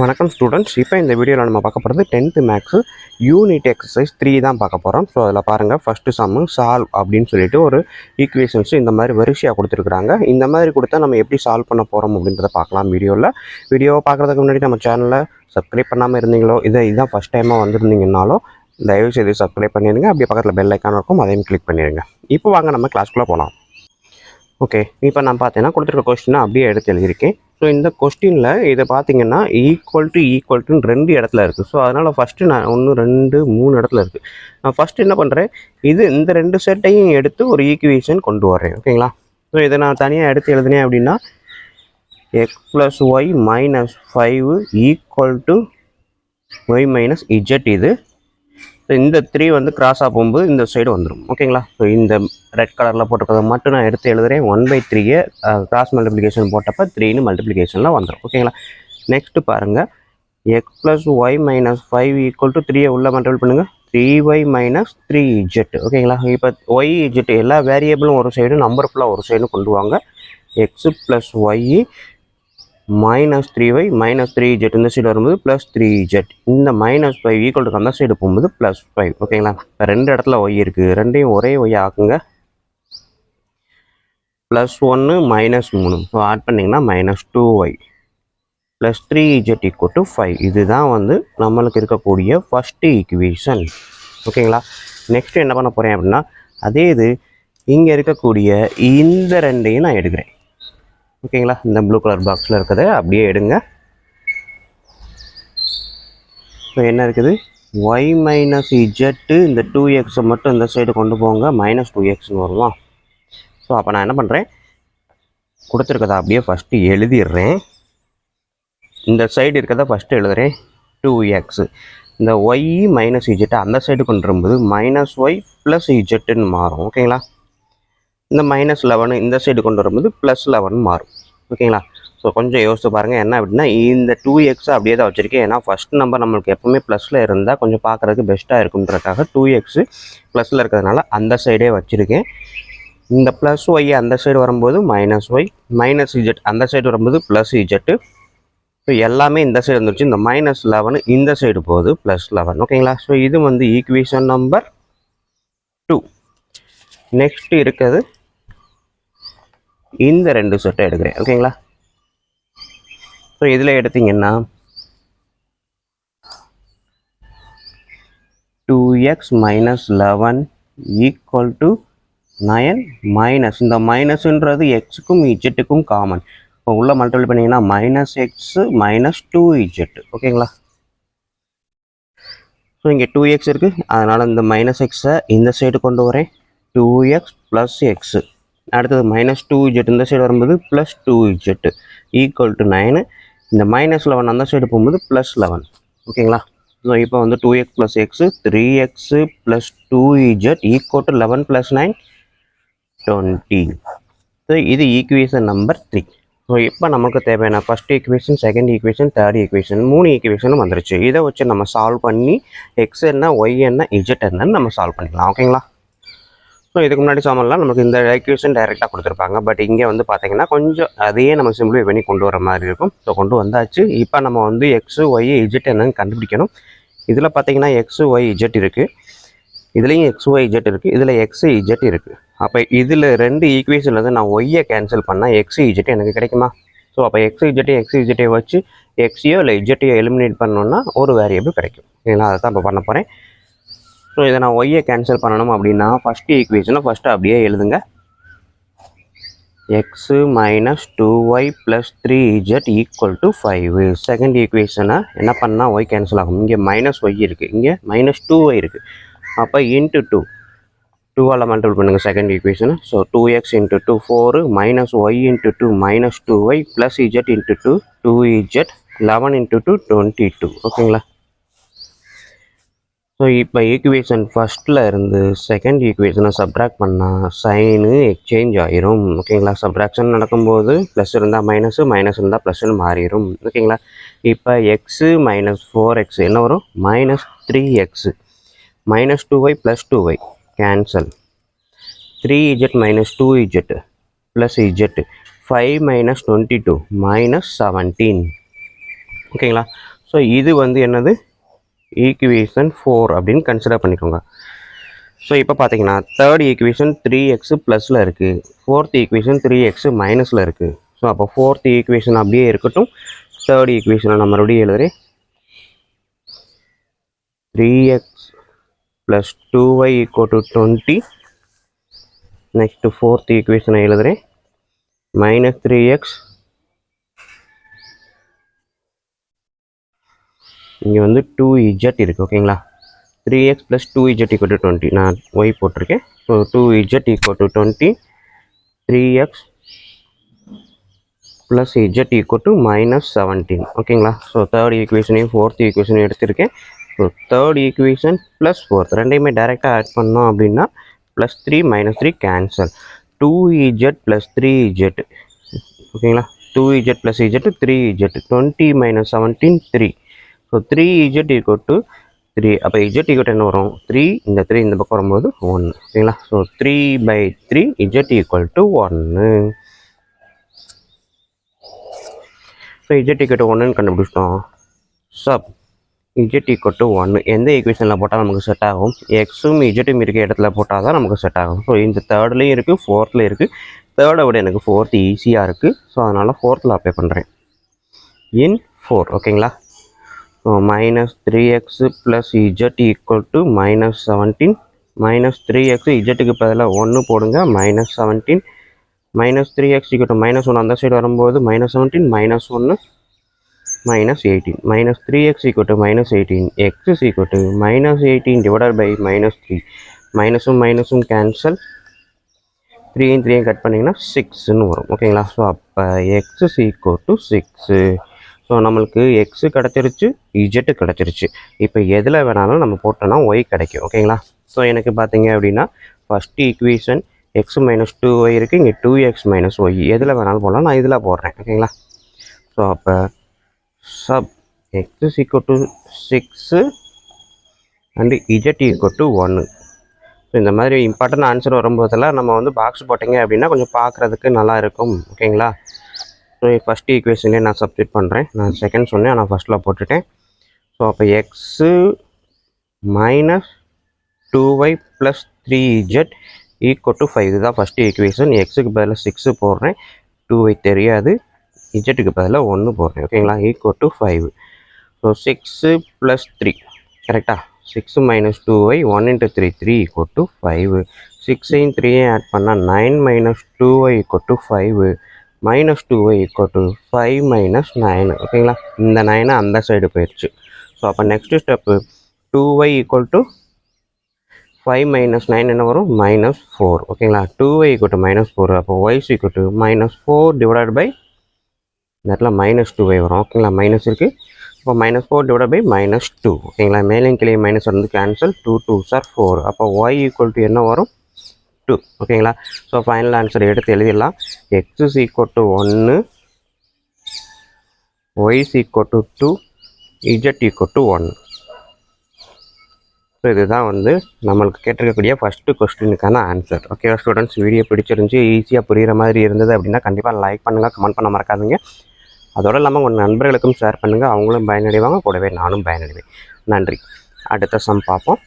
வணக்கம் ஸ்டூடெண்ட்ஸ். இப்போ இந்த வீடியோவில் நம்ம பார்க்க போகிறது 10th மேக்ஸு யூனிட் எக்ஸசைஸ் 3 தான் பார்க்க போகிறோம். ஸோ அதில் பாருங்கள், ஃபஸ்ட்டு சம்மு சால்வ் அப்படின்னு சொல்லிட்டு ஒரு ஈக்குவேஷன்ஸு இந்த மாதிரி வரிசையாக கொடுத்துருக்குறாங்க. இந்த மாதிரி கொடுத்தா நம்ம எப்படி சால்வ் பண்ண போகிறோம் அப்படின்றத பார்க்கலாம் வீடியோவில். வீடியோவை பார்க்குறதுக்கு முன்னாடி நம்ம சேனலை சப்ஸ்கிரைப் பண்ணாமல் இருந்தீங்களோ, இதுதான் ஃபஸ்ட் டைமாக வந்திருந்தீங்கன்னாலும் தயவுசெய்து சப்ஸ்கிரைப் பண்ணிடுங்க. அப்படியே பக்கத்தில் பெல் ஐக்கான் இருக்கும், அதையும் கிளிக் பண்ணிடுங்க. இப்போ வாங்க நம்ம கிளாஸ்க்குள்ளே போகலாம். ஓகே, இப்போ நான் பார்த்தீங்கன்னா கொடுத்துருக்க கொஸ்டினை அப்படியே எடுத்து எழுதியிருக்கேன். ஸோ இந்த கொஸ்டினில் இதை பார்த்தீங்கன்னா ஈக்குவல்ட்டுன்னு 2 இடத்துல இருக்குது. ஸோ அதனால் ஃபஸ்ட்டு நான் 1 2 3 இடத்துல இருக்குது. நான் ஃபஸ்ட்டு என்ன பண்ணுறேன், இந்த 2 செட்டையும் எடுத்து ஒரு ஈக்குவேஷன் கொண்டு வரேன். ஓகேங்களா? ஸோ இதை நான் தனியாக எடுத்து எழுதினேன் அப்படின்னா x + y - 5 = y - z. இது இந்த 3 வந்து கிராஸாக போகும்போது இந்த சைடு வந்துடும். ஓகேங்களா? ஸோ இந்த ரெட் கலரில் போட்டிருக்கிறத மட்டும் நான் எடுத்து எழுதுகிறேன். 1/3 கிராஸ் மல்டிப்ளிகேஷன் போட்டப்போ 3ன்னு மல்டிப்ளிகேஷனில் வந்துடும். ஓகேங்களா? நெக்ஸ்ட்டு பாருங்கள், x + y - 5 = 3 உள்ள மல்டிபிள் பண்ணுங்கள், 3y - 3z. ஓகேங்களா? இப்போ y z எல்லா வேரியபிளும் ஒரு சைடு, நம்பர் ஃபுல்லாக ஒரு சைடு கொண்டு வாங்க. x + y -3y - 3z இந்த சைடு வரும்போது +3z. இந்த -5 = அந்த சைடு போகும்போது +5. ஓகேங்களா? இப்போ 2 இடத்துல y இருக்குது, ரெண்டையும் ஒரே y ஆக்குங்க. +1 -3, ஸோ ஆட் பண்ணிங்கன்னா -2y +3z = 5. இதுதான் வந்து நம்மளுக்கு இருக்கக்கூடிய ஃபஸ்ட்டு ஈக்குவேஷன். ஓகேங்களா? நெக்ஸ்ட்டு என்ன பண்ண போகிறேன் அப்படின்னா, அதே இது இங்கே இருக்கக்கூடிய இந்த ரெண்டையும் நான் எடுக்கிறேன். ஓகேங்களா? இந்த ப்ளூ கலர் பாக்ஸில் இருக்கிறத அப்படியே எடுங்க. ஸோ என்ன இருக்குது, y - z, இந்த 2x மட்டும் இந்த சைடு கொண்டு போங்க, -2xன்னு வருமா? ஸோ அப்போ நான் என்ன பண்ணுறேன், கொடுத்துருக்கதை அப்படியே ஃபஸ்ட்டு எழுதிடுறேன். இந்த சைடு இருக்கிறத ஃபஸ்ட்டு எழுதுகிறேன், 2x. இந்த y - z அந்த சைடு கொண்டு வரும்போது -y + zன்னு மாறும். ஓகேங்களா? இந்த -11 இந்த சைடு கொண்டு வரும்போது +11 மாறும். ஓகேங்களா? ஸோ கொஞ்சம் யோசித்து பாருங்கள். என்ன அப்படின்னா, இந்த 2x அப்படியே தான் வச்சுருக்கேன். ஏன்னா ஃபஸ்ட் நம்பர் நம்மளுக்கு எப்போவுமே ப்ளஸில் இருந்தால் கொஞ்சம் பார்க்குறதுக்கு பெஸ்ட்டாக இருக்குன்றதுக்காக 2x ப்ளஸில் இருக்கிறதுனால அந்த சைடே வச்சுருக்கேன். இந்த +y அந்த சைடு வரும்போது -y, -z அந்த சைடு வரும்போது +z. ஸோ எல்லாமே இந்த சைடு வந்துருச்சு. இந்த -11 இந்த சைடு போகுது, +11. ஓகேங்களா? ஸோ இது வந்து ஈக்குவேஷன் நம்பர் 2. நெக்ஸ்ட் இருக்கிறது இந்த 2 செட்டை எடுக்கிறேன். ஓகேங்களா? ஸோ இதில் எடுத்தீங்கன்னா 2x - 11 = 9 இந்த மைனஸ்ன்றது எக்ஸுக்கும் இஜெட்டுக்கும் காமன். இப்போ உள்ள மல்டிபிள் பண்ணிங்கன்னா -x - 2z. ஓகேங்களா? ஸோ இங்கே 2x இருக்குது, அதனால் இந்த -x இந்த சைடு கொண்டு வரேன், 2x + x. அடுத்தது -2z இந்த சைடு வரும்போது +2z = 9. இந்த -11 அந்த சைடு போகும்போது +11. ஓகேங்களா? ஸோ இப்போ வந்து 2x + x 3x + 2z = 11 + 9 20. So இது ஈக்குவேஷன் நம்பர் 3. ஸோ இப்போ நமக்கு தேவையான first equation, second equation, third equation 3 ஈக்குவேஷனும் வந்துருச்சு. இதை வச்சு நம்ம சால்வ் பண்ணி x என்ன, y என்ன, z என்னன்னு நம்ம சால்வ் பண்ணிக்கலாம். ஓகேங்களா? ஸோ இதுக்கு முன்னாடி சாமான்லாம் நமக்கு இந்த ஈக்குவேஷன் டைரெக்டாக கொடுத்துருப்பாங்க. பட் இங்கே வந்து பார்த்தீங்கன்னா கொஞ்சம் அதையே நம்ம சிம்பிளிஃபை பண்ணி கொண்டு வர மாதிரி இருக்கும். ஸோ கொண்டு வந்தாச்சு. இப்போ நம்ம வந்து x, y, z என்னன்னு கண்டுபிடிக்கணும். இதில் பார்த்தீங்கன்னா x, y, z இருக்குது. இதுலேயும் x, y, z இருக்குது. இதில் x, z இருக்குது. அப்போ இதில் 2 ஈக்குவேஷன்லேருந்து நான் ஒய்யை கேன்சல் பண்ணால் x, z எனக்கு கிடைக்குமா? ஸோ அப்போ x, z வச்சு எக்ஸையோ இல்லை இஜெட்டையோ எலிமினேட் பண்ணோன்னா ஒரு வேரியபிள் கிடைக்கும். ஏன்னா அதை தான் இப்போ பண்ண போகிறேன். ஸோ இதை நான் ஒய்யை கேன்சல் பண்ணணும் அப்படின்னா ஃபஸ்ட்டு ஈக்குவேஷனை ஃபஸ்ட்டு அப்படியே எழுதுங்க. x - 2y + 3z = 5. செகண்ட் ஈக்குவேஷனை என்ன பண்ணால் ஒய் கேன்சல் ஆகும். இங்கே -y இருக்குது, இங்கே -2y இருக்குது. அப்போ × 2 2ஆல் மல்டிபிள் பண்ணுங்கள் செகண்ட் ஈக்குவேஷனை. So 2x × 2 4 - y × 2 -2y + z × 2 2z 11 × 2 22. ஓகேங்களா? ஸோ இப்போ ஈக்குவேஷன் ஃபஸ்ட்டில் இருந்து செகண்ட் ஈக்குவேஷனை சப்ட்ராக்ட் பண்ணால் சைனு எக்ஸ்சேஞ்ச் ஆயிரும். ஓகேங்களா? சப்ட்ராக்ஷன் நடக்கும்போது ப்ளஸ் இருந்தால் மைனஸு, மைனஸ் இருந்தால் ப்ளஸ்ன்னு மாறிடும். ஓகேங்களா? இப்போ x - 4x என்ன வரும், -3x. -2y + 2y cancel, 3z - 2z + z 5 - 22 -17. ஓகேங்களா? ஸோ இது வந்து என்னது ஈக்குவேஷன் 4 அப்படின்னு கன்சிடர் பண்ணிக்கோங்க. ஸோ இப்போ பார்த்தீங்கன்னா தேர்ட் ஈக்குவேஷன் 3x ப்ளஸில் இருக்குது, ஃபோர்த் ஈக்குவேஷன் 3x மைனஸில் இருக்குது. ஸோ அப்போ ஃபோர்த் ஈக்குவேஷன் அப்படியே இருக்கட்டும், தேர்ட் ஈக்குவேஷனை நம்ம மறுபடியும் எழுதுறேன். 3x plus 2y = 20. Next fourth ஈக்குவேஷனை எழுதுறேன். மைனஸ் 3x இங்கே வந்து 2z இருக்குது. ஓகேங்களா, 3x + 2z = 20. நான் y போட்டிருக்கேன். So 2z = 20. 3x + z = -17. ஓகேங்களா, ஸோ தேர்ட் ஈக்குவேஷனையும் ஃபோர்த் ஈக்குவேஷனையும் எடுத்திருக்கேன். So third equation plus fourth ரெண்டையுமே டைரெக்டாக ஆட் பண்ணோம் அப்படின்னா +3 -3 கேன்சல். 2z + 3z. ஓகேங்களா, 2z + z 3z. 20 - 17 3. So 3z = 3. அப்போ z என்ன வரும்? 3. இந்த 3 இந்த பக்கம் வரும்போது 1. ஓகேங்களா, ஸோ 3/3 z = 1. ஸோ z = 1ன்னு கண்டுபிடிச்சிட்டோம். சப் z = 1 எந்த ஈக்குவேஷனில் போட்டால் நமக்கு செட் ஆகும்? எக்ஸும் இஜெட்டும் இருக்க இடத்துல போட்டால் தான் நமக்கு செட் ஆகும். ஸோ இந்த தேர்ட்லேயும் இருக்குது, ஃபோர்த்தில் இருக்குது. தேர்டை விட எனக்கு ஃபோர்த்து ஈஸியாக இருக்குது. ஸோ அதனால் ஃபோர்த்தில் அப்ளை பண்ணுறேன். இன் 4. ஓகேங்களா, ஸோ -3x + z = -17. -3x இஜெட்டுக்கு பதிலாக 1 போடுங்க. -17 -3x = -1 அந்த சைடு வரும்போது -17 -1 -18. -3x = -18. x = -18 / -3. மைனஸும் மைனஸும் கேன்சல். 3 3 கட் பண்ணிங்கன்னா 6ன்னு வரும். ஓகேங்களா, ஸோ அப்போ x = 6. ஸோ நம்மளுக்கு எக்ஸு கிடச்சிருச்சு, இஜெட்டு கிடச்சிருச்சு. இப்போ எதில் வேணாலும் நம்ம போட்டோன்னா ஒய் கிடைக்கும். ஓகேங்களா, ஸோ எனக்கு பார்த்தீங்க அப்படின்னா ஃபஸ்ட்டு ஈக்குவேஷன் x - 2y இருக்குது, இங்கே 2x - y எதில் வேணாலும் போடலாம். நான் இதில் போடுறேன். ஓகேங்களா, ஸோ அப்போ sub x = 6 and z = 1. So இந்த மாதிரி இம்பார்ட்டன்ட் ஆன்சர் வரும்போதெல்லாம் நம்ம வந்து பாக்ஸ் போட்டிங்க அப்படின்னா கொஞ்சம் பார்க்குறதுக்கு நல்லா இருக்கும். ஓகேங்களா, ஸோ ஃபஸ்ட் ஈக்குவேஷன்லேயே நான் சப்ஸ்டிட் பண்ணுறேன். நான் செகண்ட் சொன்னேன், நான் ஃபஸ்ட்டில் போட்டுட்டேன். ஸோ அப்போ x - 2y + 3z = 5. இதுதான் ஃபஸ்ட்டு ஈக்குவேஷன். எக்ஸுக்கு பதிலாக 6 போடுறேன், 2y தெரியாது, இஜெட்டுக்கு பதிலாக 1 போடுறேன். ஓகேங்களா, = 5. ஸோ 6 + 3 கரெக்டாக 6 - 2y 1 × 3 3 = 5. 6ஐயும் 3ஐயும் ஆட் பண்ணால் 9 - 2y = 5. -2y = 5 - 9. ஓகேங்களா, இந்த 9 அந்த சைடு போயிடுச்சு. ஸோ அப்போ நெக்ஸ்ட்டு ஸ்டெப்பு 2y = 5 - 9 என்ன வரும்? -4. ஓகேங்களா, 2y = -4. அப்போ y = -4 / இந்த இடத்துல -2y வரும். ஓகேங்களா, மைனஸ் இருக்குது. இப்போ -4 / -2. ஓகேங்களா, மேலேயும் கீழே மைனஸ் வந்து கேன்சல். 2 2s are 4. அப்போ y = என்ன வரும்? 2. ஓகேங்களா, ஸோ ஃபைனல் ஆன்சர் எடுத்து எழுதிடலாம். x = 1, y = 2, z = 1. ஸோ இதுதான் வந்து நம்மளுக்கு கேட்டிருக்கக்கூடிய ஃபஸ்ட்டு கொஸ்டினுக்கான ஆன்சர். ஓகேவா ஸ்டூடெண்ட்ஸ், வீடியோ பிடிச்சிருந்துச்சி, ஈஸியாக புரிகிற மாதிரி இருந்தது அப்படின்னா கண்டிப்பாக லைக் பண்ணுங்கள், கமெண்ட் பண்ண மறக்காதீங்க. அதோடு இல்லாமல் உங்கள் நண்பர்களுக்கும் ஷேர் பண்ணுங்கள், அவங்களும் பயனடைவாங்க, கூடவே நானும் பயனடைவேன். நன்றி. அடுத்த சம் பார்ப்போம்.